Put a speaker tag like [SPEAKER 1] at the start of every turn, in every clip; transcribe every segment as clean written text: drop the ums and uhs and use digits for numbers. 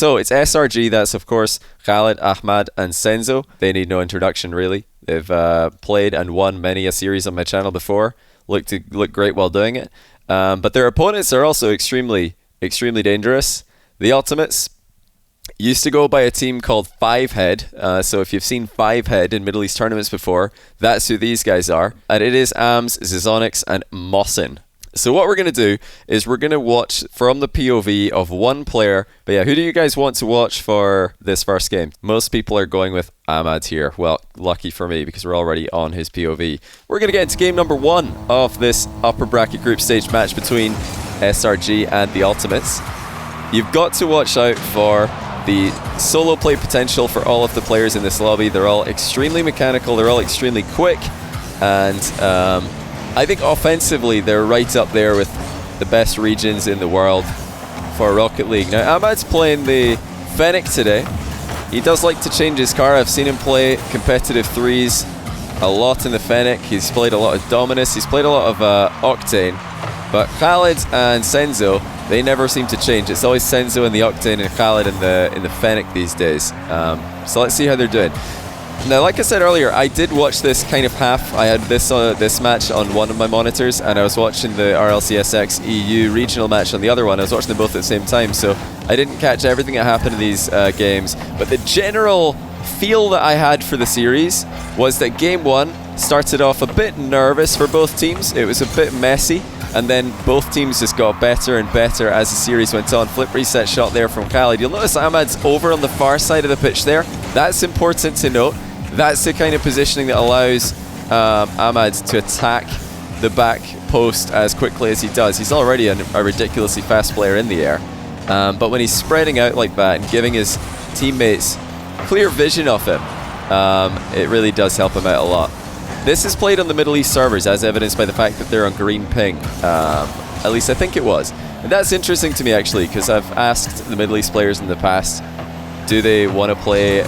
[SPEAKER 1] So it's SRG, that's of course Khalid, Ahmad and Senzo. They need no introduction really. They've played and won many a series on my channel before. Look great while doing it. But their opponents are also extremely dangerous. The Ultimates used to go by a team called Fivehead. So if you've seen Fivehead in Middle East tournaments before, that's who these guys are. And it is Ams, Zizonix and Mossin. So what we're going to do is we're going to watch from the POV of one player. But yeah, who do you guys want to watch for this first game? Most people are going with Ahmad here. Well, lucky for me because we're already on his POV. We're going to get into game number 1 of this upper bracket group stage match between SRG and the Ultimates. You've got to watch out for the solo play potential for all of the players in this lobby. They're all extremely mechanical. They're all extremely quick. And I think offensively, they're right up there with the best regions in the world for Rocket League. Now, Ahmad's playing the Fennec today. He does like to change his car. I've seen him play competitive 3s a lot in the Fennec. He's played a lot of Dominus. He's played a lot of Octane. But Khalid and Senzo, they never seem to change. It's always Senzo in the Octane and Khalid in the Fennec these days. So let's see how they're doing. Now, like I said earlier, I did watch this kind of half. I had this match on one of my monitors, and I was watching the RLCSX EU regional match on the other one. I was watching them both at the same time, so I didn't catch everything that happened in these games. But the general feel that I had for the series was that game 1 started off a bit nervous for both teams. It was a bit messy, and then both teams just got better and better as the series went on. Flip reset shot there from Khalid. You'll notice Ahmad's over on the far side of the pitch there. That's important to note. That's the kind of positioning that allows Ahmad to attack the back post as quickly as he does. He's already a ridiculously fast player in the air. But when he's spreading out like that and giving his teammates clear vision of him, it really does help him out a lot. This is played on the Middle East servers, as evidenced by the fact that they're on green ping. At least I think it was. And that's interesting to me, actually, because I've asked the Middle East players in the past, do they want to play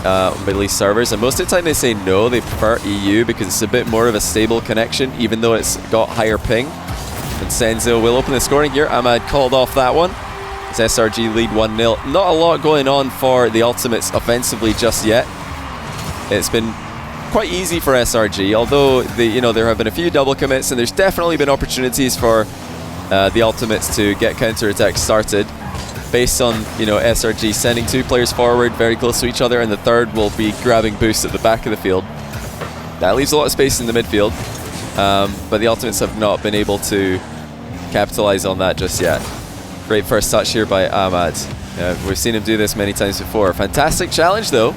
[SPEAKER 1] Middle East servers? And most of the time they say no, they prefer EU because it's a bit more of a stable connection, even though it's got higher ping. And Senzo will open the scoring here. Ahmad called off that one. As SRG lead 1-0. Not a lot going on for the Ultimates offensively just yet. It's been quite easy for SRG, although there have been a few double commits, and there's definitely been opportunities for the Ultimates to get counter-attacks started. Based on SRG sending 2 players forward very close to each other, and the third will be grabbing boosts at the back of the field. That leaves a lot of space in the midfield, but the Ultimates have not been able to capitalize on that just yet. Great first touch here by Ahmad. We've seen him do this many times before. Fantastic challenge though.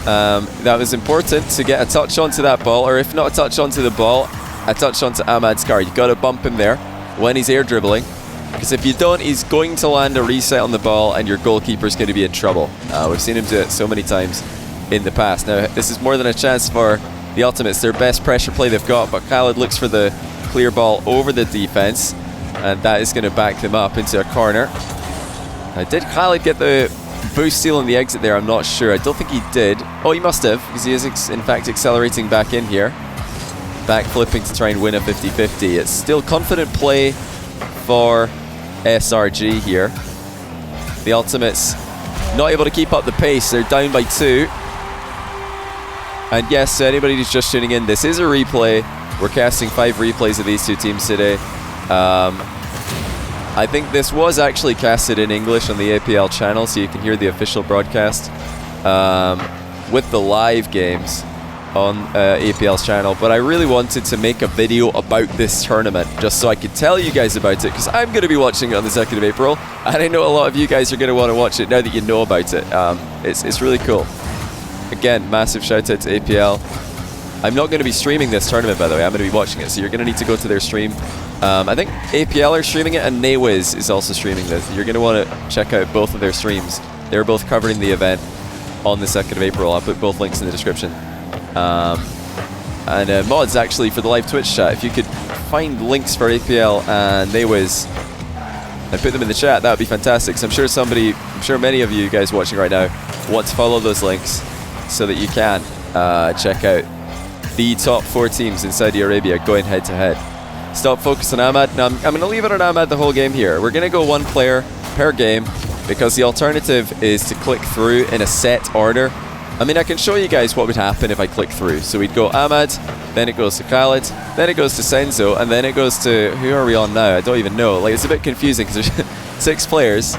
[SPEAKER 1] That was important to get a touch onto that ball, or if not a touch onto the ball, a touch onto Ahmad's car. You've got to bump him there when he's air dribbling. Because if you don't, he's going to land a reset on the ball and your goalkeeper's going to be in trouble. We've seen him do it so many times in the past. Now, this is more than a chance for the Ultimates. Their best pressure play they've got, but Khalid looks for the clear ball over the defense, and that is going to back them up into a corner. Did Khalid get the boost steal on the exit there? I'm not sure. I don't think he did. Oh, he must have, because he is in fact accelerating back in here. Back flipping to try and win a 50-50. It's still confident play for SRG here. The Ultimates not able to keep up the pace. They're down by 2. And yes, anybody who's just tuning in, this is a replay. We're casting 5 replays of these 2 teams today. I think this was actually casted in English on the APL channel, so you can hear the official broadcast with the live games on APL's channel. But I really wanted to make a video about this tournament just so I could tell you guys about it, because I'm going to be watching it on the 2nd of April, and I know a lot of you guys are going to want to watch it now that you know about it. It's really cool. Again, massive shout out to APL. I'm not going to be streaming this tournament, by the way. I'm going to be watching it, so you're going to need to go to their stream. I think APL are streaming it, and Nawiz is also streaming this. You're going to want to check out both of their streams. They're both covering the event on the 2nd of April. I'll put both links in the description. And mods, actually, for the live Twitch chat, if you could find links for APL and Nawiz and put them in the chat, that would be fantastic. So I'm sure many of you guys watching right now want to follow those links so that you can check out the top 4 teams in Saudi Arabia going head to head. Stop focus on Ahmad. Now I'm going to leave it on Ahmad the whole game here. We're going to go 1 player per game. because the alternative is to click through in a set order. I mean, I can show you guys what would happen if I click through. So we'd go Ahmad, then it goes to Khaled, then it goes to Senzo, and then it goes to, who are we on now? I don't even know. Like, it's a bit confusing because there's 6 players.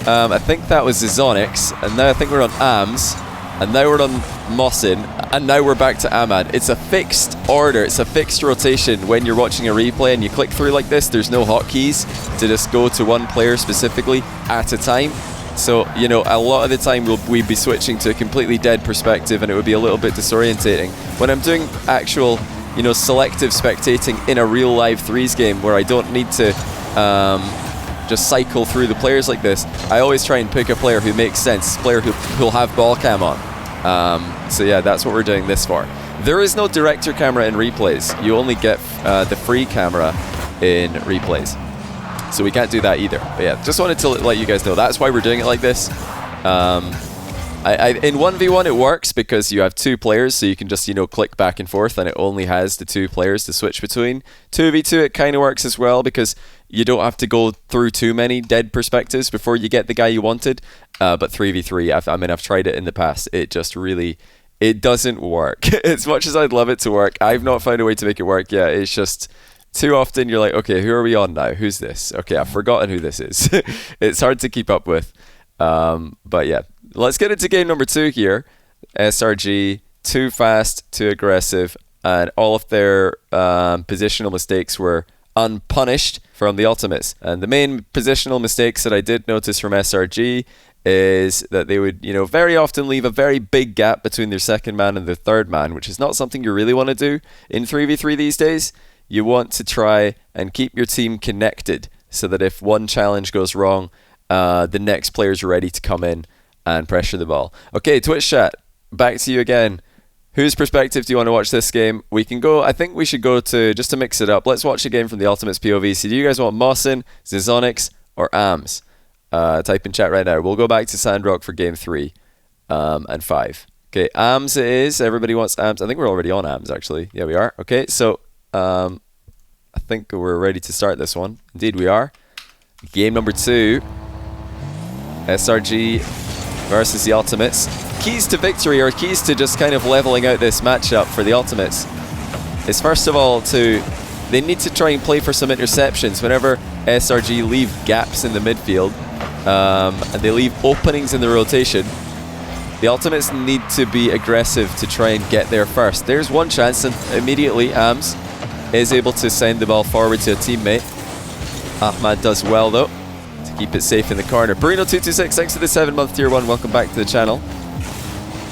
[SPEAKER 1] I think that was Zizonix, and now I think we're on AMS, and now we're on Mohsin, and now we're back to Ahmad. It's a fixed order, it's a fixed rotation. When you're watching a replay and you click through like this, there's no hotkeys to just go to one player specifically at a time. So, you know, a lot of the time we'd be switching to a completely dead perspective, and it would be a little bit disorientating. When I'm doing actual, you know, selective spectating in a real live threes game where I don't need to just cycle through the players like this, I always try and pick a player who makes sense, a player who'll have ball cam on. So yeah, that's what we're doing this for. There is no director camera in replays. You only get the free camera in replays. So we can't do that either. But yeah, just wanted to let you guys know that's why we're doing it like this. In 1v1 it works because you have 2 players, so you can just, you know, click back and forth, and it only has the 2 players to switch between. 2v2 it kind of works as well because you don't have to go through too many dead perspectives before you get the guy you wanted. But 3v3, I mean, I've tried it in the past. It just really, it doesn't work. As much as I'd love it to work, I've not found a way to make it work yet. It's just too often you're like, okay, who are we on now? Who's this? Okay, I've forgotten who this is. It's hard to keep up with. But yeah, let's get into game number 2 here. SRG, too fast, too aggressive, and all of their positional mistakes were unpunished from the ultimates. And the main positional mistakes that I did notice from SRG is that they would, you know, very often leave a very big gap between their second man and their third man, which is not something you really want to do in 3v3 these days. You want to try and keep your team connected so that if one challenge goes wrong, the next player's ready to come in and pressure the ball. Okay, Twitch chat, back to you again. Whose perspective do you want to watch this game? We can go, I think we should go to, just to mix it up, let's watch a game from the Ultimates POV. So do you guys want Mohsin, Zizonix, or AMS? Type in chat right now. We'll go back to Sandrock for game 3 and 5. Okay, AMS it is. Everybody wants AMS. I think we're already on AMS, actually. Yeah, we are. Okay, so I think we're ready to start this one. Indeed, we are. Game number 2. SRG versus the Ultimates. Keys to victory, or keys to just kind of leveling out this matchup for the Ultimates, is first of all they need to try and play for some interceptions whenever SRG leave gaps in the midfield and they leave openings in the rotation. The Ultimates need to be aggressive to try and get there first. There's one chance, and immediately AMS is able to send the ball forward to a teammate. Ahmad does well though to keep it safe in the corner. Bruno226, thanks for the 7-month tier 1. Welcome back to the channel.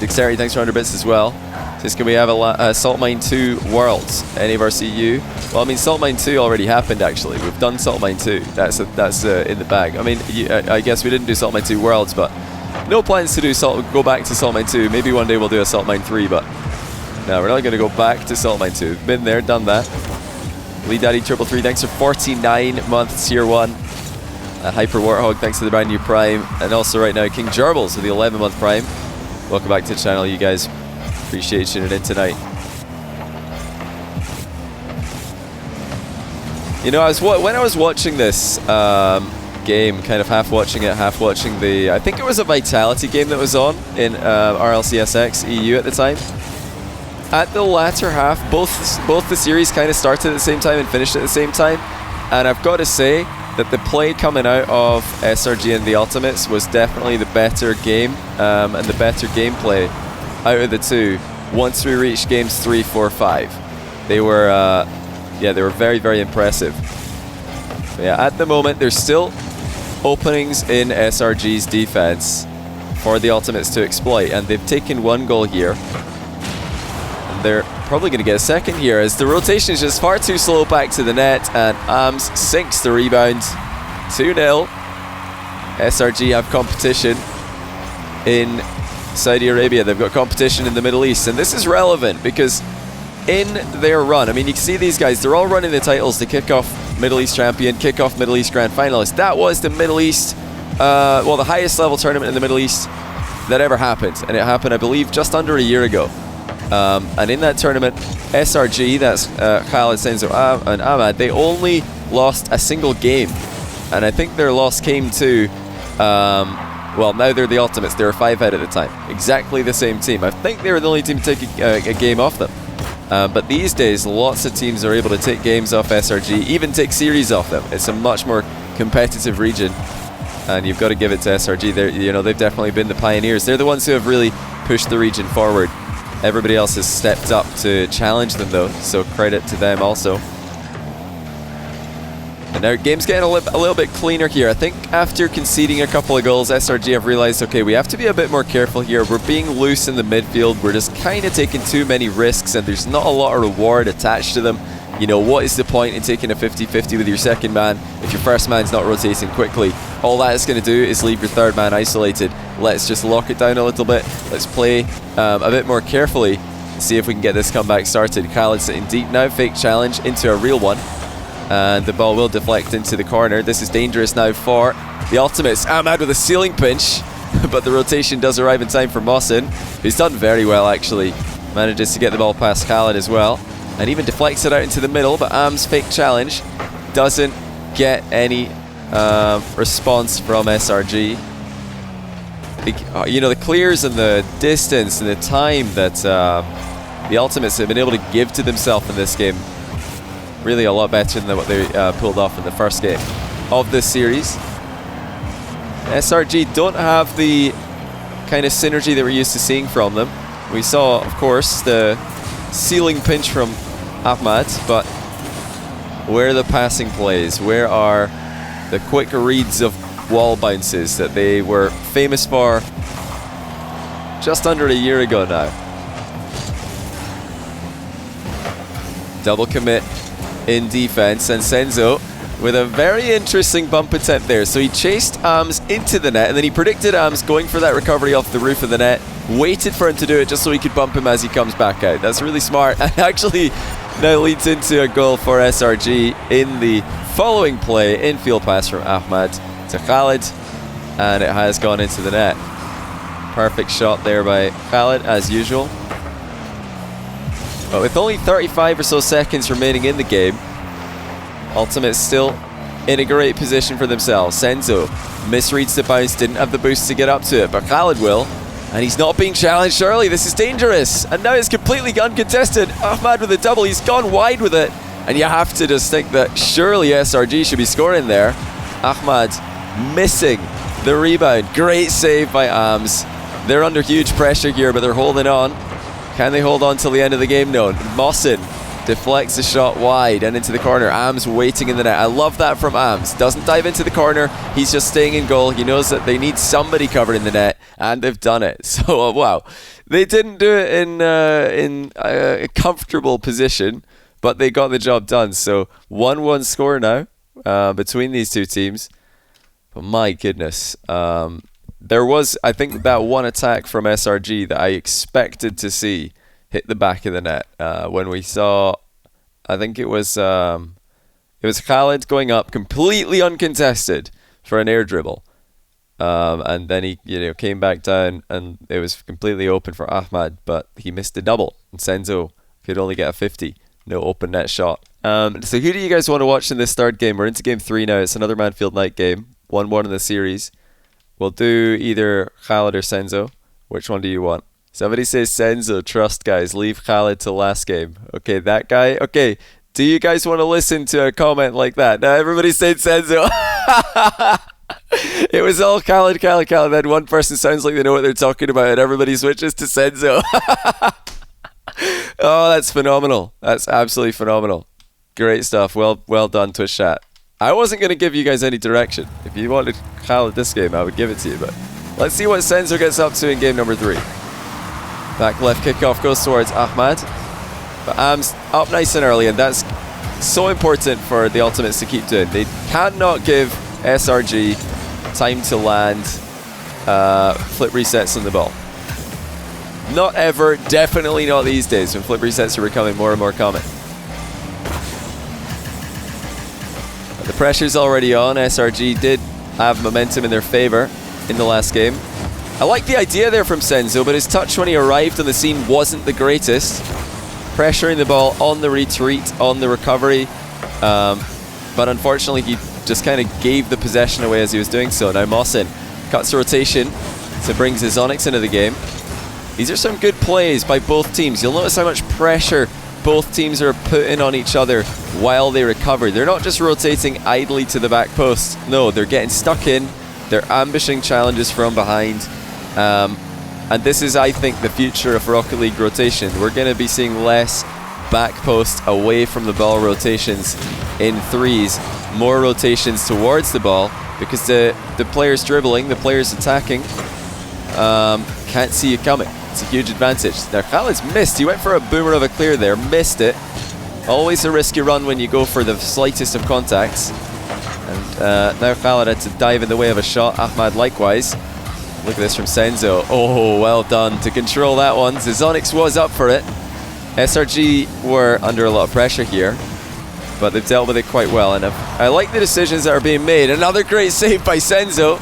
[SPEAKER 1] Dexterity, thanks for 100 bits as well. Says, can we have a Salt Mine 2 Worlds? Any of our CU? Well, I mean, Salt Mine 2 already happened, actually. We've done Salt Mine 2. That's in the bag. I mean, I guess we didn't do Salt Mine 2 Worlds, but no plans to do go back to Salt Mine 2. Maybe one day we'll do a Salt Mine 3, but no, we're not going to go back to Salt Mine 2. Been there, done that. Lee Daddy 333, thanks for 49 months tier 1. Hyper Warthog, thanks for the brand new Prime. And also right now, King Gerbils with the 11-month Prime. Welcome back to the channel, you guys. Appreciate you tuning in tonight. You know, when I was watching this game, kind of half watching it, half watching the, I think it was a Vitality game that was on in RLCSX EU at the time. At the latter half, both the series kind of started at the same time and finished at the same time. And I've got to say that the play coming out of SRG and the Ultimates was definitely the better game and the better gameplay out of the two. Once we reached games 3, 4, 5, they were they were very, very impressive. But yeah, at the moment there's still openings in SRG's defense for the Ultimates to exploit, and they've taken 1 goal here. And they're probably going to get a second here as the rotation is just far too slow back to the net, and AMS sinks the rebound. 2-0. SRG have competition in Saudi Arabia. They've got competition in the Middle East, and this is relevant because in their run, I mean, you can see these guys, they're all running the titles to kick off Middle East champion, kick off Middle East grand finalist. That was the Middle East, the highest level tournament in the Middle East that ever happened, and it happened, I believe, just under a year ago. And in that tournament, SRG, that's Khaled, Senzo, and Ahmad, they only lost a single game. And I think their loss came to Well, now they're the Ultimates. They were 5 out at the time. Exactly the same team. I think they were the only team to take a game off them. But these days, lots of teams are able to take games off SRG, even take series off them. It's a much more competitive region, and you've got to give it to SRG. They've definitely been the pioneers. They're the ones who have really pushed the region forward. Everybody else has stepped up to challenge them, though, so credit to them also. And now game's getting a little bit cleaner here. I think after conceding a couple of goals, SRG have realized, okay, we have to be a bit more careful here. We're being loose in the midfield. We're just kind of taking too many risks, and there's not a lot of reward attached to them. You know, what is the point in taking a 50-50 with your second man if your first man's not rotating quickly? All that is going to do is leave your third man isolated. Let's just lock it down a little bit. Let's play a bit more carefully. See if we can get this comeback started. Khaled sitting deep now. Fake challenge into a real one. And the ball will deflect into the corner. This is dangerous now for the Ultimates. Ahmad with a ceiling pinch, but the rotation does arrive in time for Mohsen, who's done very well actually. Manages to get the ball past Khaled as well, and even deflects it out into the middle, but Am's fake challenge doesn't get any response from SRG. The clears and the distance and the time that the Ultimates have been able to give to themselves in this game, really a lot better than what they pulled off in the first game of this series. SRG don't have the kind of synergy that we're used to seeing from them. We saw, of course, the ceiling pinch from Ahmad, but where are the passing plays? Where are the quick reads of wall bounces that they were famous for just under a year ago now? Double commit in defense, and Senzo with a very interesting bump attempt there. So he chased Ams into the net, and then he predicted Ams going for that recovery off the roof of the net, waited for him to do it just so he could bump him as he comes back out. That's really smart, and actually now leads into a goal for SRG in the following play. Infield pass from Ahmad to Khaled, and it has gone into the net. Perfect shot there by Khaled as usual. But with only 35 or so seconds remaining in the game, Ultimate's still in a great position for themselves. Senzo misreads the bounce, didn't have the boost to get up to it, but Khaled will, and he's not being challenged early. This is dangerous, and now it's completely uncontested. Ahmad with a double, he's gone wide with it, and you have to just think that surely SRG should be scoring there. Ahmad missing the rebound. Great save by Ams. They're under huge pressure here, but they're holding on. Can they hold on till the end of the game? No. Mohsen deflects the shot wide and into the corner. Ams waiting in the net. I love that from Ams. Doesn't dive into the corner. He's just staying in goal. He knows that they need somebody covering the net, and they've done it. So, wow. They didn't do it in a comfortable position, but they got the job done. So, 1-1 score now between these two teams. But my goodness. There was, I think, that one attack from SRG that I expected to see hit the back of the net when we saw, I think it was Khaled going up completely uncontested for an air dribble, and then he came back down and it was completely open for Ahmad, but he missed the double and Senzo could only get a 50. No open net shot. So who do you guys want to watch in this third game? We're into game 3 now. It's another Manfield night game, 1-1 in the series. We'll do either Khaled or Senzo. Which one do you want? Somebody says Senzo. Trust, guys. Leave Khaled till last game. Okay, that guy. Okay, do you guys want to listen to a comment like that? Now everybody said Senzo. It was all Khaled. Then one person sounds like they know what they're talking about, and everybody switches to Senzo. Oh, that's phenomenal. That's absolutely phenomenal. Great stuff. Well done, Twitch chat. I wasn't going to give you guys any direction. If you wanted Khaled this game, I would give it to you. But let's see what Senzo gets up to in game number 3. Back left kickoff goes towards Ahmad. But Am's up nice and early, and that's so important for the Ultimates to keep doing. They cannot give SRG time to land flip resets on the ball. Not ever, definitely not these days when flip resets are becoming more and more common. The pressure's already on. SRG did have momentum in their favor in the last game. I like the idea there from Senzo, but his touch when he arrived on the scene wasn't the greatest. Pressuring the ball on the retreat, on the recovery. But unfortunately, he just kind of gave the possession away as he was doing so. Now Mohsen cuts rotation, so brings his Onyx into the game. These are some good plays by both teams. You'll notice how much pressure both teams are putting on each other while they recover. They're not just rotating idly to the back post. No, they're getting stuck in. They're ambushing challenges from behind. And this is, I think, the future of Rocket League rotation. We're going to be seeing less back post away from the ball rotations in threes, more rotations towards the ball, because the players dribbling, the players attacking, can't see you coming. It's a huge advantage. Now Khaled's missed. He went for a boomer of a clear there, missed it. Always a risky run when you go for the slightest of contacts. And now Khaled had to dive in the way of a shot. Ahmad likewise. Look at this from Senzo. Oh, well done to control that one. Zizonix was up for it. SRG were under a lot of pressure here, but they've dealt with it quite well. And I like the decisions that are being made. Another great save by Senzo.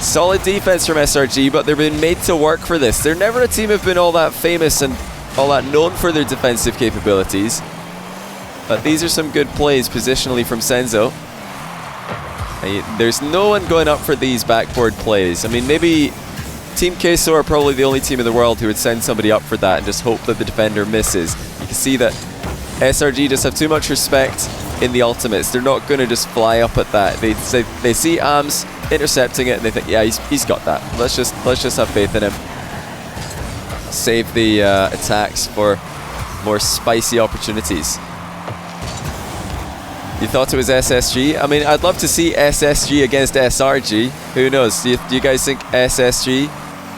[SPEAKER 1] Solid defense from SRG, but they're being made to work for this. They're never a team who've been all that famous and all that known for their defensive capabilities. But these are some good plays positionally from Senzo. There's no one going up for these backboard plays. I mean, maybe Team KSA are probably the only team in the world who would send somebody up for that and just hope that the defender misses. You can see that SRG just have too much respect in the ultimates. They're not going to just fly up at that. They see AMS intercepting it and they think, yeah, he's got that. Let's just have faith in him. Save the attacks for more spicy opportunities. You thought it was SSG? I mean, I'd love to see SSG against SRG. Who knows? Do you guys think SSG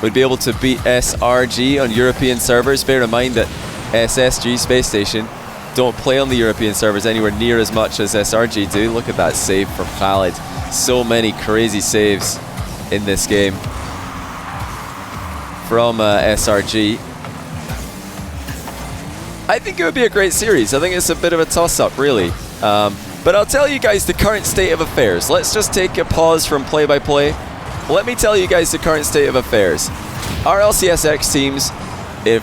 [SPEAKER 1] would be able to beat SRG on European servers? Bear in mind that SSG Space Station don't play on the European servers anywhere near as much as SRG do. Look at that save from Khaled. So many crazy saves in this game from SRG. I think it would be a great series. I think it's a bit of a toss-up, really. But I'll tell you guys the current state of affairs. Let's just take a pause from play-by-play. Let me tell you guys the current state of affairs. Our LCSX teams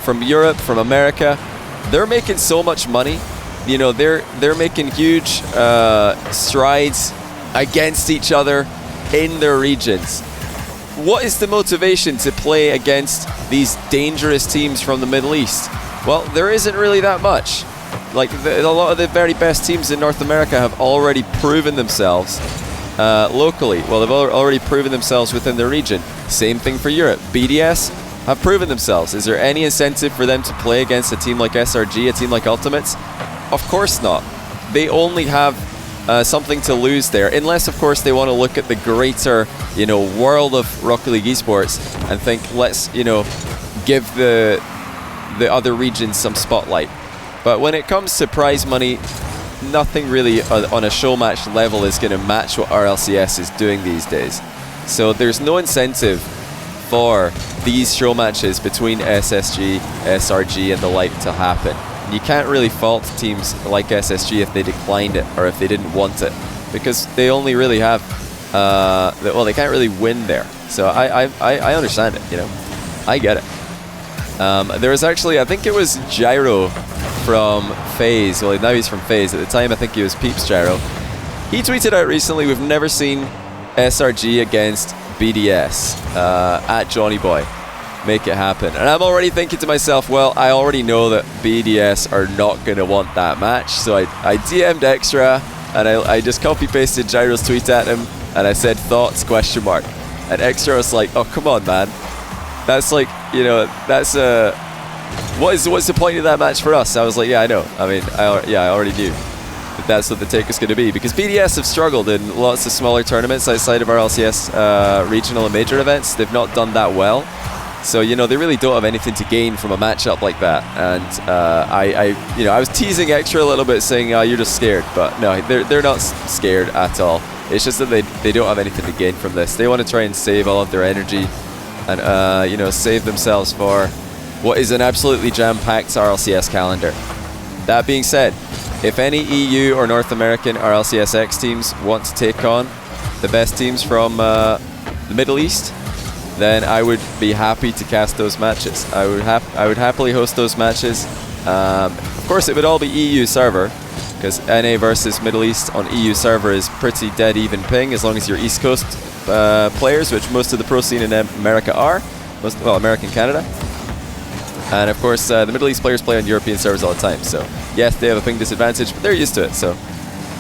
[SPEAKER 1] from Europe, from America, they're making so much money. You know, they're making huge strides against each other in their regions. What is the motivation to play against these dangerous teams from the Middle East? Well, there isn't really that much. Like, a lot of the very best teams in North America have already proven themselves locally. Well, they've already proven themselves within their region. Same thing for Europe. BDS have proven themselves. Is there any incentive for them to play against a team like SRG, a team like Ultimates? Of course not. They only have something to lose there, unless, of course, they want to look at the greater, you know, world of Rocket League esports and think, let's, you know, give the other regions some spotlight. But when it comes to prize money, nothing really on a show match level is going to match what RLCS is doing these days. So there's no incentive for these show matches between SSG, SRG and the like to happen. And you can't really fault teams like SSG if they declined it or if they didn't want it, because they only really have, well, they can't really win there. So I understand it, you know. I get it. There was actually, I think it was Gyro from FaZe. Well, now he's from FaZe. At the time, I think he was Peeps Gyro. He tweeted out recently, we've never seen SRG against BDS at Johnny Boy. Make it happen. And I'm already thinking to myself, well, I already know that BDS are not going to want that match. So I DM'd Extra, and I just copy-pasted Gyro's tweet at him, and I said, thoughts, question mark. And Extra was like, oh, come on, man. That's like, you know, that's what's the point of that match for us? I was like, yeah, I know. I mean, I already knew that that's what the take was going to be, because BDS have struggled in lots of smaller tournaments outside of our LCS regional and major events. They've not done that well, so you know they really don't have anything to gain from a matchup like that. And I was teasing Extra a little bit, saying, "Oh, you're just scared," but no, they're not scared at all. It's just that they don't have anything to gain from this. They want to try and save all of their energy and you know, save themselves for what is an absolutely jam-packed RLCS calendar. That being said, if any EU or North American RLCSX teams want to take on the best teams from the Middle East, then I would be happy to cast those matches. I would happily host those matches. Of course, it would all be EU server, because NA versus Middle East on EU server is pretty dead even ping as long as you're East Coast players, which most of the pro scene in America are. Well, America and Canada. And of course, the Middle East players play on European servers all the time. So yes, they have a ping disadvantage, but they're used to it. So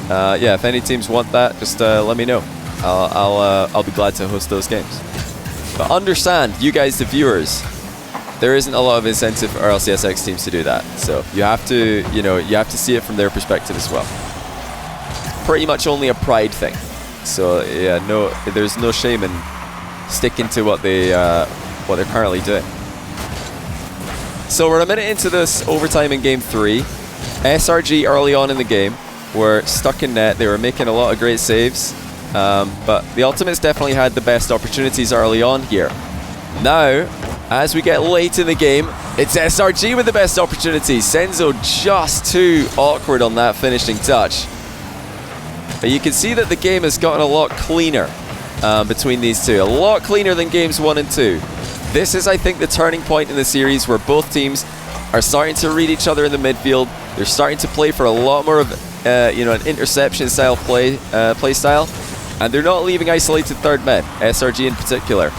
[SPEAKER 1] yeah, if any teams want that, just let me know. I'll be glad to host those games. But understand, you guys, the viewers, there isn't a lot of incentive for RLCSX teams to do that. So you have to, you have to see it from their perspective as well. Pretty much only a pride thing. So yeah, there's no shame in sticking to what they're currently doing. So we're a minute into this overtime in game 3. SRG early on in the game were stuck in net. They were making a lot of great saves, but the Ultimates definitely had the best opportunities early on here. Now, as we get late in the game, it's SRG with the best opportunities. Senzo just too awkward on that finishing touch. But you can see that the game has gotten a lot cleaner between these two. A lot cleaner than games 1 and 2. This is, I think, the turning point in the series where both teams are starting to read each other in the midfield. They're starting to play for a lot more of an interception style play style, and they're not leaving isolated third men. SRG in particular,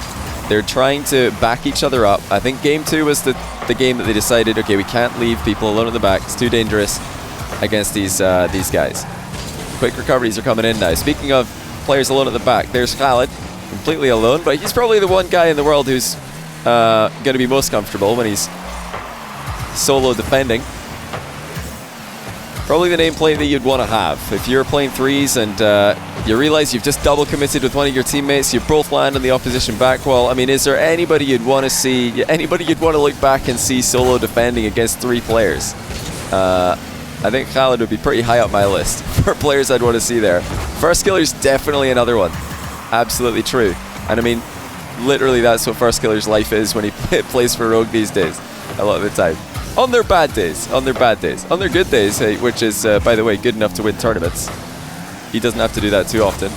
[SPEAKER 1] they're trying to back each other up. I think game 2 was the game that they decided, okay, we can't leave people alone at the back. It's too dangerous against these guys. Quick recoveries are coming in now. Speaking of players alone at the back, there's Khalid, completely alone, but he's probably the one guy in the world who's going to be most comfortable when he's solo defending. Probably the nameplate that you'd want to have. If you're playing threes and you realize you've just double committed with one of your teammates, you both land on the opposition back wall. I mean, is there anybody you'd want to see, anybody you'd want to look back and see solo defending against 3 players? I think Khalid would be pretty high up my list for players I'd want to see there. First Killer's definitely another one. Absolutely true. And I mean, literally that's what First Killer's life is when he plays for Rogue these days, a lot of the time. On their bad days, on their bad days. On their good days, hey, which is, by the way, good enough to win tournaments. He doesn't have to do that too often.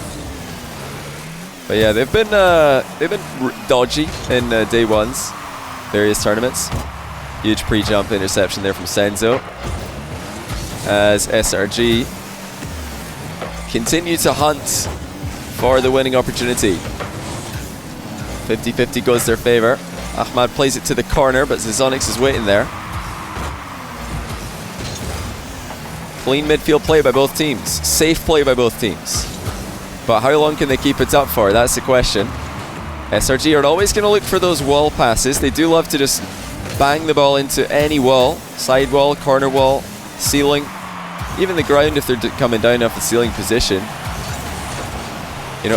[SPEAKER 1] But yeah, they've been dodgy in day 1's various tournaments. Huge pre-jump interception there from Senzo. As SRG continue to hunt for the winning opportunity. 50-50 goes their favor. Ahmad plays it to the corner, but Zizonix is waiting there. Clean midfield play by both teams. Safe play by both teams. But how long can they keep it up for? That's the question. SRG are always going to look for those wall passes. They do love to just bang the ball into any wall. Side wall, corner wall, ceiling, even the ground if they're coming down off the ceiling position.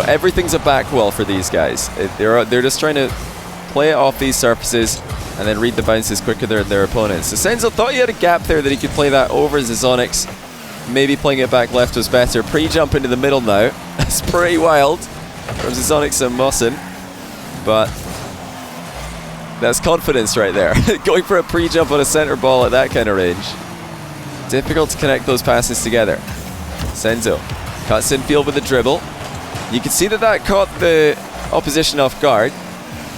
[SPEAKER 1] Everything's a back wall for these guys. They're just trying to play it off these surfaces and then read the bounces quicker than their opponents. So Senzo thought he had a gap there that he could play that over Zizonix. Maybe playing it back left was better. Pre-jump into the middle now. That's pretty wild from Zizonix and Mossin. But that's confidence right there. Going for a pre-jump on a center ball at that kind of range. Difficult to connect those passes together. Senzo cuts in field with a dribble. You can see that caught the opposition off guard.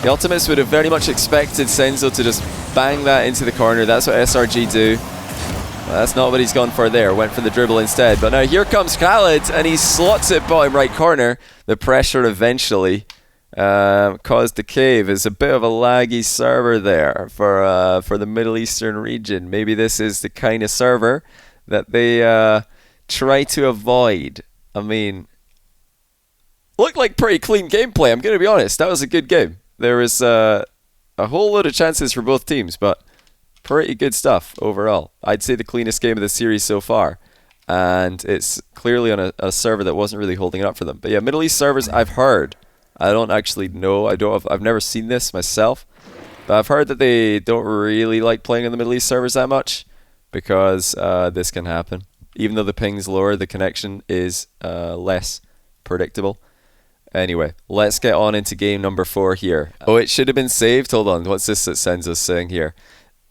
[SPEAKER 1] The Ultimates would have very much expected Senzo to just bang that into the corner. That's what SRG do. Well, that's not what he's gone for there. Went for the dribble instead. But now here comes Khalid, and he slots it bottom right corner. The pressure eventually caused the cave. It's a bit of a laggy server there for the Middle Eastern region. Maybe this is the kind of server that they try to avoid. I mean, looked like pretty clean gameplay, I'm going to be honest. That was a good game. There was a whole load of chances for both teams, but pretty good stuff overall. I'd say the cleanest game of the series so far. And it's clearly on a server that wasn't really holding it up for them. But yeah, Middle East servers, I've heard. I don't actually know. I've never seen this myself. But I've heard that they don't really like playing on the Middle East servers that much because this can happen. Even though the ping's lower, the connection is less predictable. Anyway, let's get on into game number 4 here. Oh, it should have been saved. Hold on. What's this that Senzo's saying here?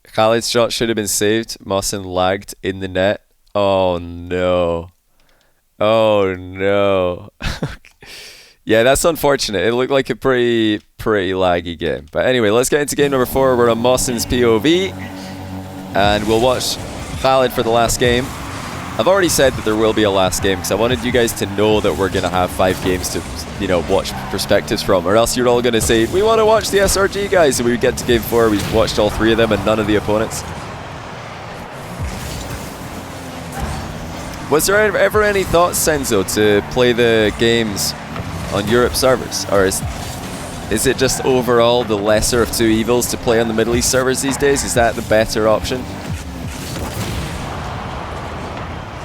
[SPEAKER 1] Khalid's shot should have been saved. Mossin lagged in the net. Oh, no. Oh, no. Yeah, that's unfortunate. It looked like a pretty laggy game. But anyway, let's get into game number 4. We're on Mossin's POV. And we'll watch Khalid for the last game. I've already said that there will be a last game because I wanted you guys to know that we're going to have 5 games to, you know, watch perspectives from, or else you're all going to say, we want to watch the SRG guys, and we get to game 4, we've watched all 3 of them and none of the opponents. Was there ever any thoughts, Senzo, to play the games on Europe servers, or is it just overall the lesser of 2 evils to play on the Middle East servers these days? Is that the better option?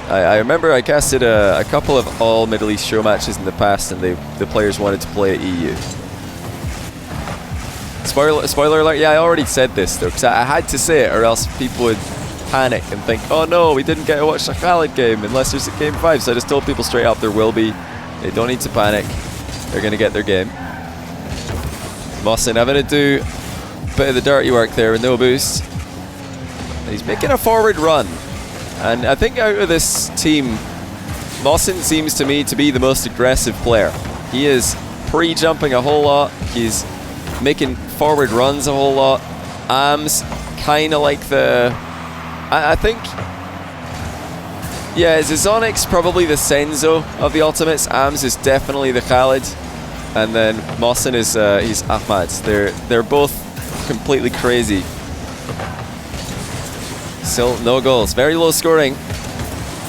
[SPEAKER 1] I remember I casted a couple of all Middle East show matches in the past, and the players wanted to play at EU. Spoiler alert, yeah, I already said this though, because I had to say it, or else people would panic and think, oh no, we didn't get to watch the Khalid game unless there's a game 5. So I just told people straight up there will be. They don't need to panic. They're going to get their game. Mohsen having to do a bit of the dirty work there with no boost. He's making a forward run. And I think out of this team, Mohsen seems to me to be the most aggressive player. He is pre-jumping a whole lot. He's making forward runs a whole lot. Am's kind of like the... I think... Yeah, Zizonix probably the Senzo of the ultimates. Ams is definitely the Khalid. And then Mohsen is he's Ahmad. They're both completely crazy. Still no goals. Very low scoring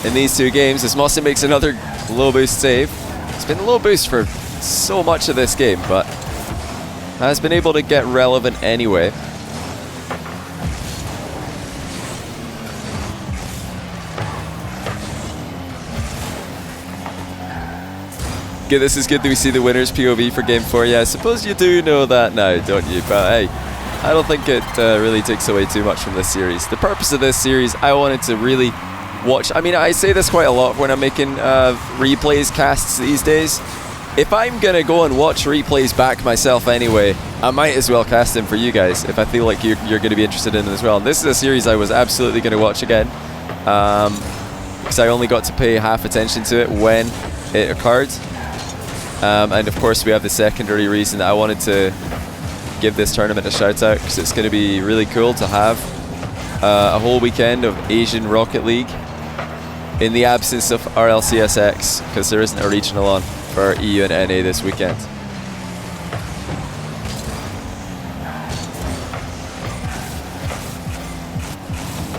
[SPEAKER 1] in these 2 games as Mohsen makes another low boost save. It's been low boost for so much of this game, but has been able to get relevant anyway. Okay, this is good that we see the winner's POV for game 4. Yeah, I suppose you do know that now, don't you? But hey, I don't think it really takes away too much from this series. The purpose of this series, I wanted to really watch. I mean, I say this quite a lot when I'm making replays casts these days. If I'm going to go and watch replays back myself anyway, I might as well cast them for you guys if I feel like you're going to be interested in it as well. And this is a series I was absolutely going to watch again because I only got to pay half attention to it when it occurred. And of course we have the secondary reason I wanted to give this tournament a shout out, because it's going to be really cool to have a whole weekend of Asian Rocket League in the absence of RLCSX, because there isn't a regional on for EU and NA this weekend.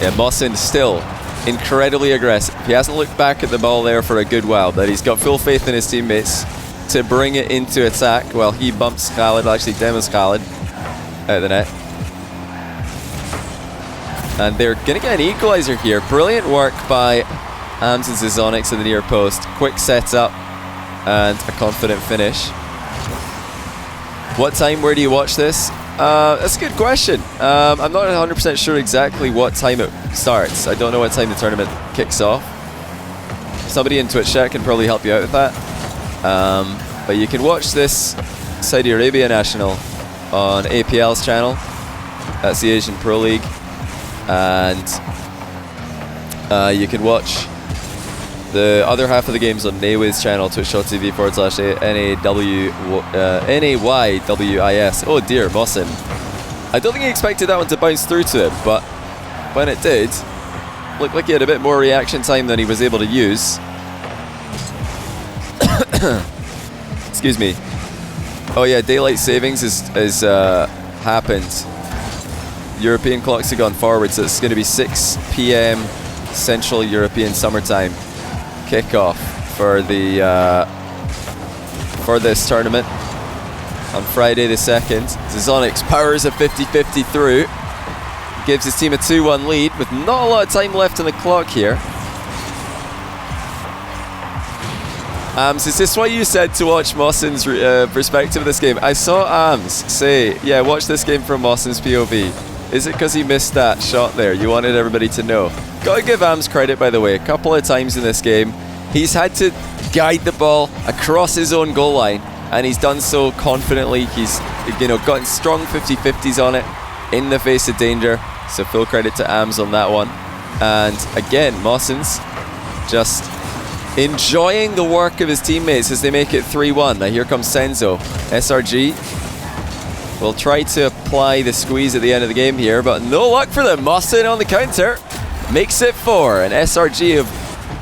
[SPEAKER 1] Yeah, Mohsen still incredibly aggressive. He hasn't looked back at the ball there for a good while, but he's got full faith in his teammates to bring it into attack. Well, he bumps Khalid, actually demos Khalid out of the net. And they're going to get an equalizer here. Brilliant work by Ams and Zizonix in the near post. Quick setup and a confident finish. What time, where do you watch this? That's a good question. I'm not 100% sure exactly what time it starts. I don't know what time the tournament kicks off. Somebody in Twitch chat can probably help you out with that. But you can watch this Saudi Arabia National on APL's channel. That's the Asian Pro League. And you can watch the other half of the games on Nayway's channel, twitch.tv/NAYWIS. Oh dear, Mohsen. I don't think he expected that one to bounce through to him, but when it did, looked like he had a bit more reaction time than he was able to use. Excuse me. Oh yeah, daylight savings is happened. European clocks have gone forward, so it's going to be 6 p.m. Central European summertime kickoff for the for this tournament on Friday the 2nd. Zizonix powers a 50-50 through, gives his team a 2-1 lead with not a lot of time left on the clock here. Ams, is this what you said to watch Mohsen's perspective of this game? I saw Ams say, yeah, watch this game from Mohsen's POV. Is it because he missed that shot there? You wanted everybody to know. Gotta give Ams credit, by the way. A couple of times in this game, he's had to guide the ball across his own goal line, and he's done so confidently. He's, you know, gotten strong 50-50s on it in the face of danger. So full credit to Ams on that one. And again, Mohsen's just enjoying the work of his teammates as they make it 3-1. Now here comes Senzo. SRG will try to apply the squeeze at the end of the game here, but no luck for them. Mohsen on the counter makes it 4, and SRG have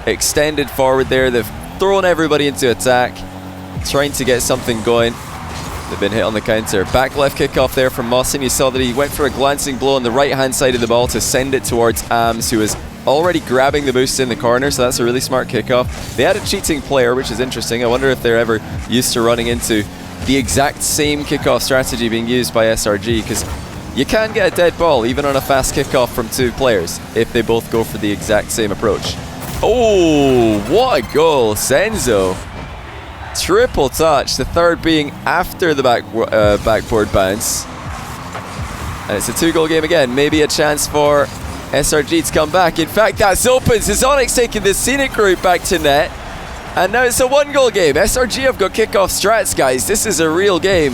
[SPEAKER 1] extended forward there. They've thrown everybody into attack, trying to get something going. They've been hit on the counter. Back left kickoff there from Mohsen. You saw that he went for a glancing blow on the right-hand side of the ball to send it towards Ams, who was already grabbing the boost in the corner, so that's a really smart kickoff. They had a cheating player, which is interesting. I wonder if they're ever used to running into the exact same kickoff strategy being used by SRG, because you can get a dead ball even on a fast kickoff from two players if they both go for the exact same approach. Oh, what a goal. Senzo. Triple touch, the third being after the backboard bounce. And it's a 2-goal game again. Maybe a chance for SRG to come back. In fact, that's open. Sandrock taking the scenic route back to net. And now it's a 1-goal game. SRG have got kickoff strats, guys. This is a real game.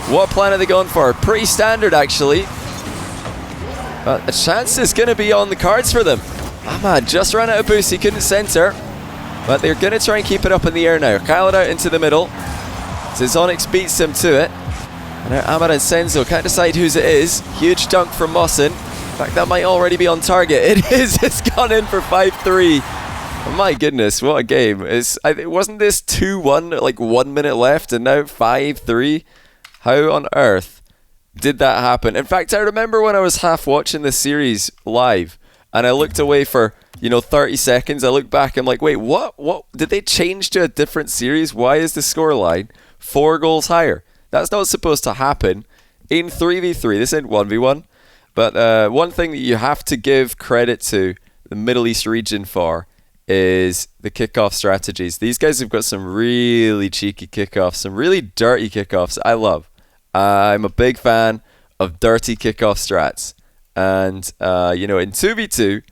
[SPEAKER 1] What plan are they going for? Pretty standard, actually. But a chance is going to be on the cards for them. Ahmad just ran out of boost. He couldn't center. But they're going to try and keep it up in the air now. Khaled out into the middle. Sandrock beats him to it. And now Ahmad and Senzo can't decide whose it is. Huge dunk from Mohsen. In fact, that might already be on target. It is. It's gone in for 5-3. Oh my goodness, what a game. Wasn't this 2-1, like 1 minute left, and now 5-3? How on earth did that happen? In fact, I remember when I was half watching this series live, and I looked away for 30 seconds. I looked back, I'm like, wait, what did they change to a different series? Why is the scoreline 4 goals higher? That's not supposed to happen in 3v3. This ain't 1v1. But one thing that you have to give credit to the Middle East region for is the kickoff strategies. These guys have got some really cheeky kickoffs, some really dirty kickoffs I love. I'm a big fan of dirty kickoff strats. And, in 2v2,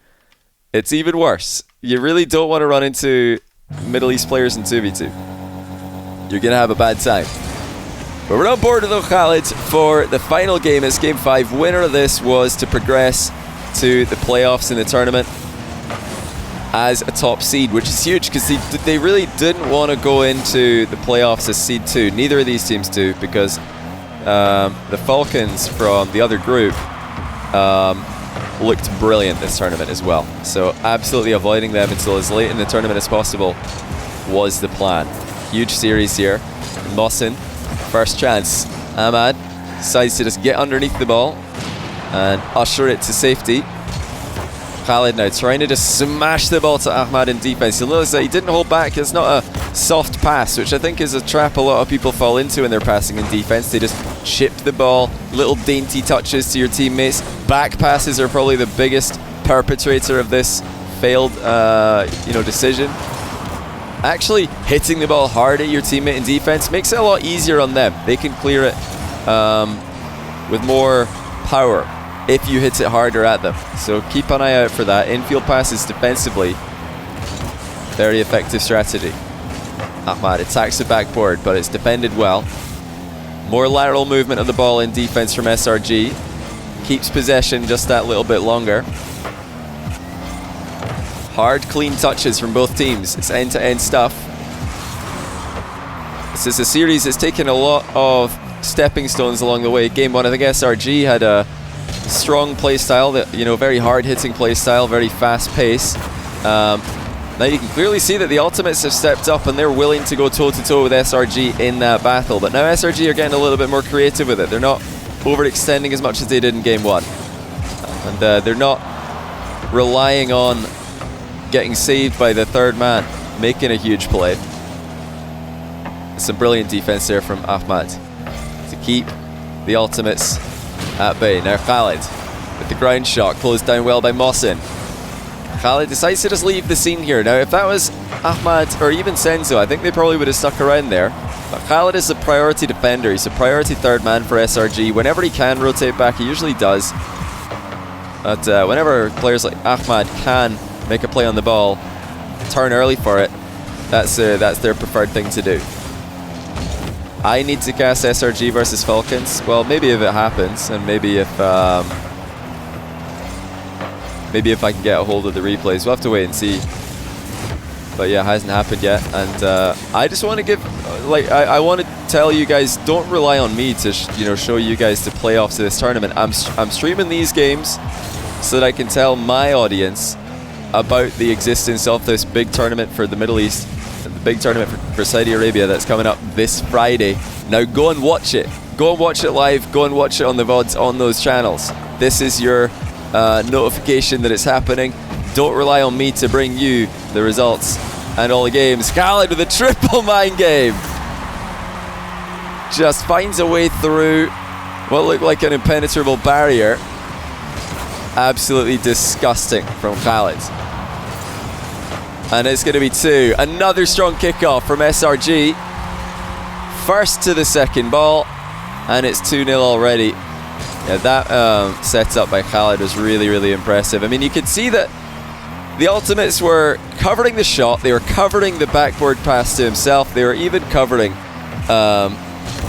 [SPEAKER 1] it's even worse. You really don't want to run into Middle East players in 2v2. You're going to have a bad time. But we're on board with Khaled for the final game. It's Game 5. Winner of this was to progress to the playoffs in the tournament as a top seed, which is huge because they really didn't want to go into the playoffs as seed 2. Neither of these teams do, because the Falcons from the other group looked brilliant this tournament as well. So absolutely avoiding them until as late in the tournament as possible was the plan. Huge series here. Mohsen, first chance. Ahmad decides to just get underneath the ball and usher it to safety. Khaled now trying to just smash the ball to Ahmad in defense. You'll notice that he didn't hold back. It's not a soft pass, which I think is a trap a lot of people fall into when they're passing in defense. They just chip the ball, little dainty touches to your teammates. Back passes are probably the biggest perpetrator of this failed decision. Actually hitting the ball hard at your teammate in defense makes it a lot easier on them. They can clear it with more power if you hit it harder at them. So keep an eye out for that. Infield passes defensively, very effective strategy. Ahmad attacks the backboard, but it's defended well. More lateral movement of the ball in defense from SRG. Keeps possession just that little bit longer. Hard, clean touches from both teams. It's end-to-end stuff. This is a series that's taken a lot of stepping stones along the way. Game 1, I think SRG had a strong play style, that very hard-hitting play style, very fast pace. Now you can clearly see that the Ultimates have stepped up and they're willing to go toe-to-toe with SRG in that battle. But now SRG are getting a little bit more creative with it. They're not overextending as much as they did in Game 1. And they're not relying on getting saved by the third man, making a huge play. Some brilliant defense there from Ahmad to keep the Ultimates at bay. Now Khaled with the ground shot, closed down well by Mohsen. Khaled decides to just leave the scene here. Now if that was Ahmad or even Senzo, I think they probably would have stuck around there. But Khaled is a priority defender. He's a priority third man for SRG. Whenever he can rotate back, he usually does. But whenever players like Ahmad can make a play on the ball, turn early for it, that's their preferred thing to do. I need to cast SRG versus Falcons. Well, maybe if it happens, and maybe if I can get a hold of the replays. We'll have to wait and see. But yeah, it hasn't happened yet. And I just want to give, I want to tell you guys, don't rely on me to show you guys the playoffs of this tournament. I'm streaming these games so that I can tell my audience about the existence of this big tournament for the Middle East, and the big tournament for Saudi Arabia that's coming up this Friday. Now go and watch it. Go and watch it live. Go and watch it on the VODs on those channels. This is your notification that it's happening. Don't rely on me to bring you the results and all the games. Khaled with a triple mind game. Just finds a way through what looked like an impenetrable barrier. Absolutely disgusting from Khaled. And it's going to be 2. Another strong kickoff from SRG. First to the second ball. And it's 2-0 already. Yeah, that setup by Khaled was really, really impressive. I mean, you could see that the Ultimates were covering the shot. They were covering the backboard pass to himself. They were even covering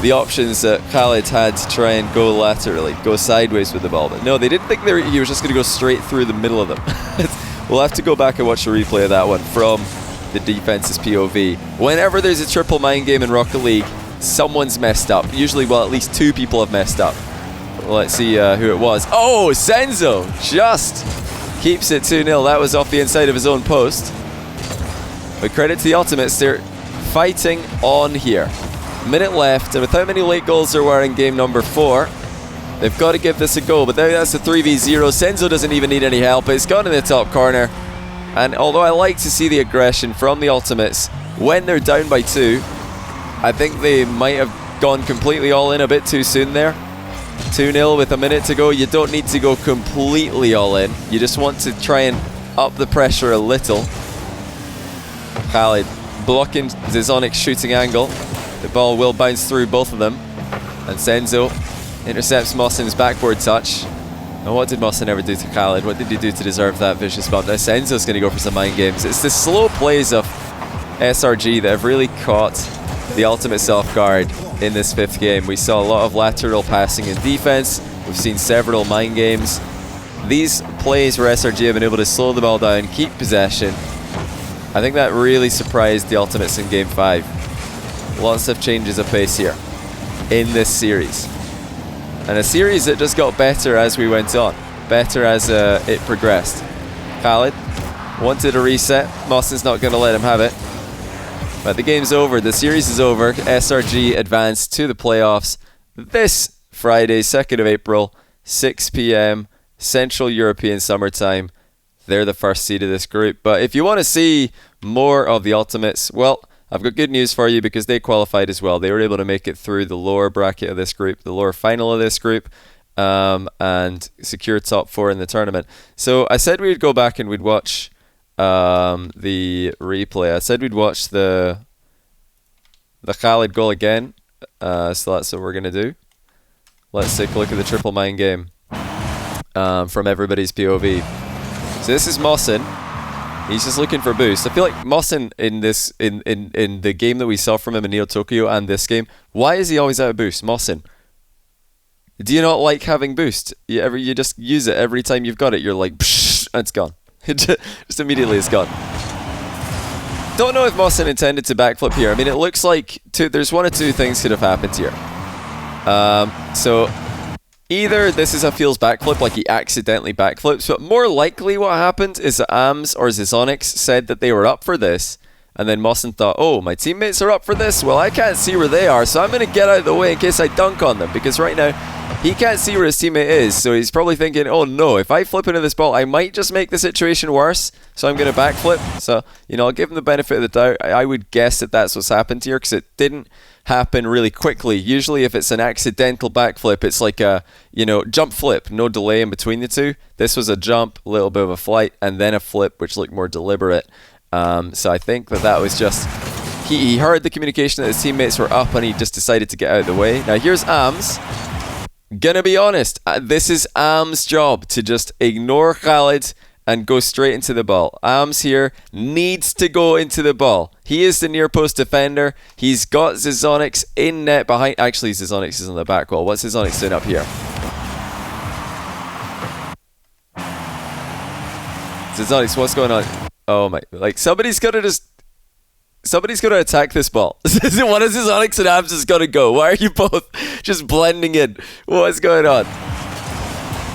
[SPEAKER 1] the options that Khaled had to try and go laterally, go sideways with the ball. But no, they didn't think he was just going to go straight through the middle of them. We'll have to go back and watch a replay of that one from the defense's POV. Whenever there's a triple mind game in Rocket League, someone's messed up. Usually, well, at least 2 people have messed up. Let's see who it was. Oh, Senzo just keeps it 2-0. That was off the inside of his own post. But credit to the Ultimates, they're fighting on here. Minute left, and with how many late goals there were in game number 4, they've got to give this a go. But that's a 3v0. Senzo doesn't even need any help. It's gone in the top corner. And although I like to see the aggression from the Ultimates when they're down by 2, I think they might have gone completely all in a bit too soon there. 2-0 with a minute to go. You don't need to go completely all in. You just want to try and up the pressure a little. Khaled blocking Zizonic's shooting angle. The ball will bounce through both of them. And Senzo intercepts Mohsin's backboard touch. And what did Mohsin ever do to Khaled? What did he do to deserve that vicious bump? Now Senzo's going to go for some mind games. It's the slow plays of SRG that have really caught the Ultimates off guard in this 5th game. We saw a lot of lateral passing in defense. We've seen several mind games. These plays where SRG have been able to slow the ball down, keep possession. I think that really surprised the Ultimates in game 5. Lots of changes of pace here in this series. And a series that just got better as we went on. Better as it progressed. Khaled wanted a reset. Mohsin's not going to let him have it. But the game's over. The series is over. SRG advanced to the playoffs this Friday, 2nd of April, 6 p.m. Central European summertime. They're the first seed of this group. But if you want to see more of the Ultimates, well, I've got good news for you because they qualified as well. They were able to make it through the lower bracket of this group, the lower final of this group, and secure top 4 in the tournament. So I said we'd go back and we'd watch the replay. I said we'd watch the Khaled goal again. So that's what we're going to do. Let's take a look at the triple mind game from everybody's POV. So this is Mohsin. He's just looking for boost. I feel like Mohsin in this in the game that we saw from him in Neo Tokyo and this game, why is he always out of boost? Mohsin, do you not like having boost? You just use it every time you've got it. You're like, psh, and it's gone. Just immediately it's gone. Don't know if Mohsin intended to backflip here. I mean, it looks like there's one or two things could have happened here. So either this is a feels backflip, like he accidentally backflips, but more likely what happened is that Ams or Zizonix said that they were up for this, and then Mohsin thought, oh, my teammates are up for this? Well, I can't see where they are, so I'm going to get out of the way in case I dunk on them, because right now he can't see where his teammate is, so he's probably thinking, oh no, if I flip into this ball, I might just make the situation worse, so I'm going to backflip. So, I'll give him the benefit of the doubt. I would guess that that's what's happened here, because it didn't happen really quickly. Usually if it's an accidental backflip, it's like a, jump flip, no delay in between the two. This was a jump, a little bit of a flight, and then a flip, which looked more deliberate. So I think that was just, he heard the communication that his teammates were up and he just decided to get out of the way. Now here's Ams. Gonna be honest, this is Ams' job to just ignore Khaled and go straight into the ball. Ams here needs to go into the ball. He is the near post defender. He's got Zizonix in net behind. Actually, Zizonix is on the back wall. What's Zizonix doing up here? Zizonix, what's going on? Oh my, somebody's got to attack this ball. One of Zizonix and Ams has got to go. Why are you both just blending in? What's going on?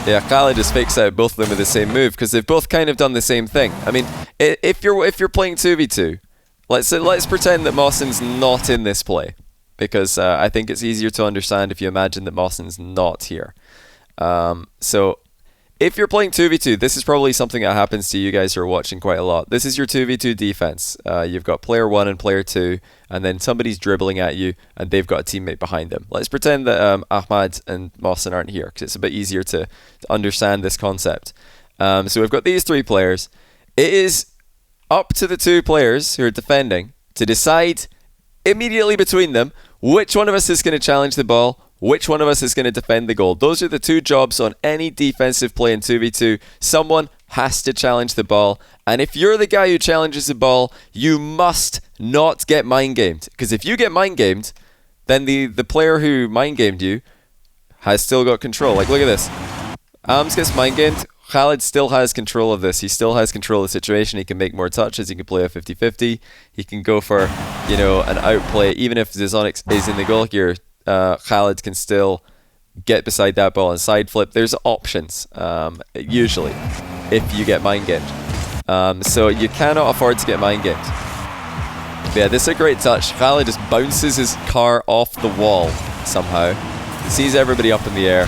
[SPEAKER 1] Yeah, Khalid just fakes out both of them with the same move because they've both kind of done the same thing. I mean, if you're playing 2v2, let's pretend that Mawson's not in this play, because I think it's easier to understand if you imagine that Mawson's not here. So if you're playing 2v2, this is probably something that happens to you guys who are watching quite a lot. This is your 2v2 defense. You've got player 1 and player 2, and then somebody's dribbling at you, and they've got a teammate behind them. Let's pretend that Ahmad and Mawson aren't here, because it's a bit easier to understand this concept. So we've got these 3 players. It is up to the 2 players who are defending to decide immediately between them which one of us is going to challenge the ball, which one of us is going to defend the goal. Those are the 2 jobs on any defensive play in 2v2. Someone has to challenge the ball. And if you're the guy who challenges the ball, you must not get mind-gamed. Because if you get mind-gamed, then the player who mind-gamed you has still got control. Like, look at this. Ams gets mind-gamed. Khalid still has control of this. He still has control of the situation. He can make more touches. He can play a 50-50. He can go for, an outplay. Even if Zizonix is in the goal here, Khalid can still get beside that ball and side flip. There's options, usually, if you get mind gamed. So you cannot afford to get mind gamed. Yeah, this is a great touch. Khalid just bounces his car off the wall somehow. Sees everybody up in the air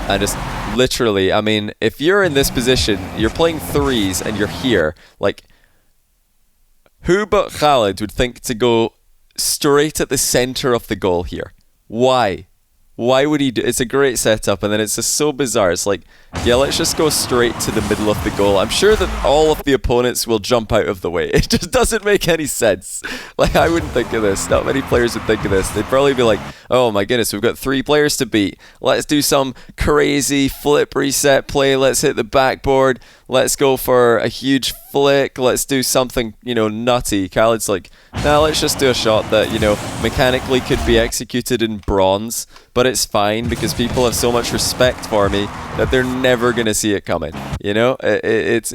[SPEAKER 1] and just literally, I mean, if you're in this position, you're playing 3s and you're here, like, who but Khalid would think to go straight at the center of the goal here? Why? Why would he do? It's a great setup, and then it's just so bizarre. It's like, yeah, let's just go straight to the middle of the goal. I'm sure that all of the opponents will jump out of the way. It just doesn't make any sense. Like, I wouldn't think of this. Not many players would think of this. They'd probably be like, oh my goodness, we've got 3 players to beat. Let's do some crazy flip reset play. Let's hit the backboard. Let's go for a huge flick. Let's do something, nutty. Khalid's like, nah, let's just do a shot that, mechanically could be executed in bronze, but it's fine because people have so much respect for me that they're never gonna see it coming. It's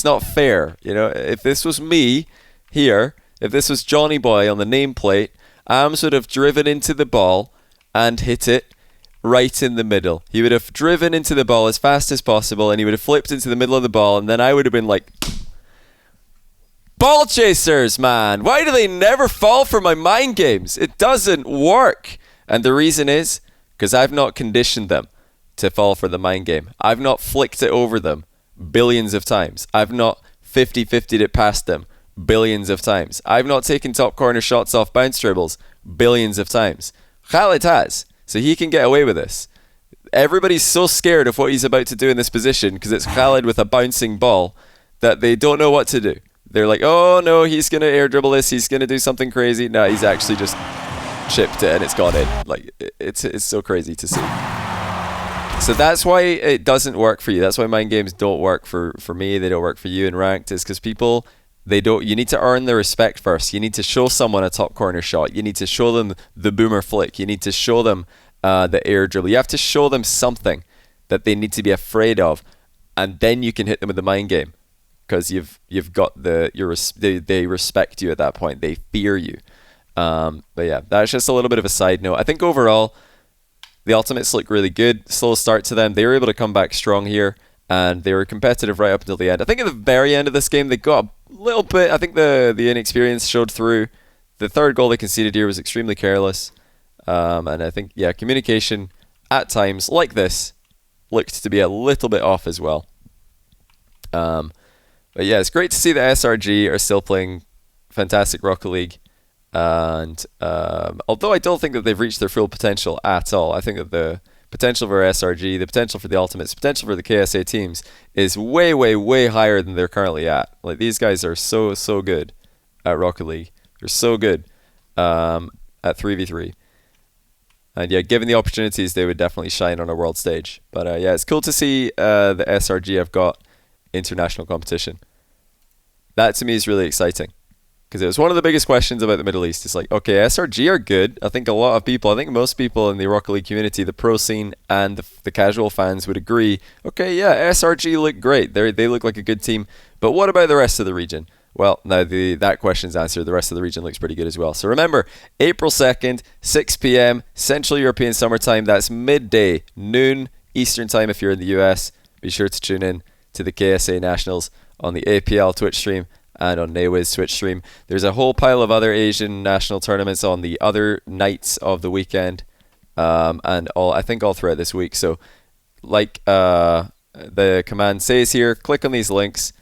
[SPEAKER 1] not fair. If this was me here, if this was Johnny Boy on the nameplate, Ams would have driven into the ball and hit it right in the middle. He would have driven into the ball as fast as possible, and he would have flipped into the middle of the ball, and then I would have been like, ball chasers, man, why do they never fall for my mind games? It doesn't work. And the reason is because I've not conditioned them to fall for the mind game. I've not flicked it over them billions of times. I've not 50-50'd it past them billions of times. I've not taken top corner shots off bounce dribbles billions of times. Khalid has. So he can get away with this. Everybody's so scared of what he's about to do in this position because it's Khalid with a bouncing ball that they don't know what to do. They're like, oh no, he's going to air dribble this. He's going to do something crazy. No, he's actually just chipped it and it's gone in. Like, it's so crazy to see. So that's why it doesn't work for you. That's why mind games don't work for me. They don't work for you in ranked. Is because people, you need to earn their respect first. You need to show someone a top corner shot. You need to show them the boomer flick. You need to show them the air dribble. You have to show them something that they need to be afraid of, and then you can hit them with the mind game because you've got they respect you at that point. They fear you. But yeah, that's just a little bit of a side note. I think overall the ultimates look really good. Slow start to them. They were able to come back strong here, and they were competitive right up until the end. I think at the very end of this game they got a little bit, I think the inexperience showed through. The 3rd goal they conceded here was extremely careless. And I think, yeah, communication at times like this looked to be a little bit off as well. But yeah, it's great to see the SRG are still playing fantastic Rocket League. And although I don't think that they've reached their full potential at all, I think that the potential for SRG, the potential for the Ultimates, potential for the KSA teams is way, way, way higher than they're currently at. Like, these guys are so, so good at Rocket League. They're so good at 3v3. And yeah, given the opportunities, they would definitely shine on a world stage. But yeah, it's cool to see the SRG have got international competition. That to me is really exciting. Because it was one of the biggest questions about the Middle East. It's like, okay, SRG are good. I think most people in the Rocket League community, the pro scene and the casual fans would agree, okay, yeah, SRG look great. They look like a good team. But what about the rest of the region? Well, now that question's answered. The rest of the region looks pretty good as well. So remember, April 2nd, 6 p.m., Central European Summertime. That's midday, noon Eastern time if you're in the US. Be sure to tune in to the KSA Nationals on the APL Twitch stream and on Nayway's Twitch stream. There's a whole pile of other Asian national tournaments on the other nights of the weekend, and I think all throughout this week. So like the command says here, click on these links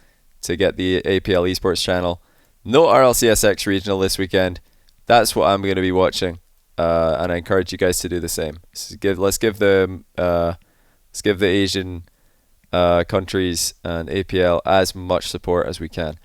[SPEAKER 1] to get the APL Esports channel. No RLCSX regional this weekend. That's what I'm going to be watching, and I encourage you guys to do the same. Let's give the Asian countries and APL as much support as we can.